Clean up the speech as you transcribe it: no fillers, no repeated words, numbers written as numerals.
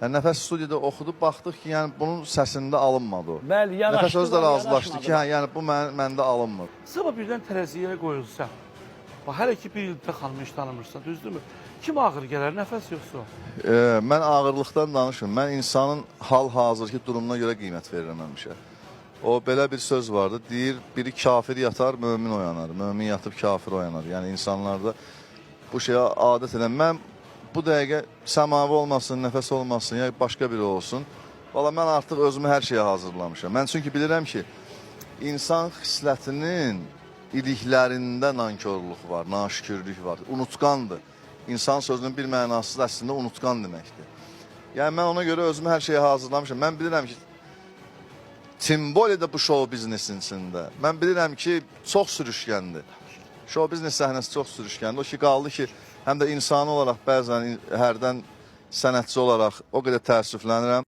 Yəni, Nəfəs studiyada oxudub, baxdıq ki, yəni bunun səsində alınmadı o. Bəli, Nəfəs yanaşdı. özü də razılaşdı ki, hə, yəni bu məndə alınmır. Sabah birdən tərəziyə qoyulsa, bax, hələ ki bir ildə xanımı heç tanımırsan, düzdürmü? Kim ağır gələr, nəfəs yoxsa o? Mən ağırlıqdan danışmıyorum. Mən insanın hal-hazırki durumuna görə qiymət verirəm həmişə. O, belə bir söz vardı, deyir, biri kafir yatar, mömin oyanar, mömin yatıb kafir oyanar. Yəni, insanlarda bu şeyə adət edən. Mən bu dəqiqə səmavi olmasın, nəfəs olmasın, ya başqa biri olsun. Valla, mən artıq özümü hər şeyə hazırlamışam. Mən çünki bilirəm ki, insan xislətinin iliklərində nankörlük var, naşükürlük var, unutqandır. İnsan sözünün bir mənası da əslində unutqan deməkdir. Yəni, mən ona görə özümü hər şeyə hazırlamışam. Mən bilirəm ki, Timboli də bu show biznesin içində. Mən bilirəm ki, çox sürüşkəndir. Show biznes səhnəsi çox sürüşkəndir. O ki, qaldı ki, həm də insani olaraq bəzən hərdən sənətçi olaraq o qədər təəssüflənirəm.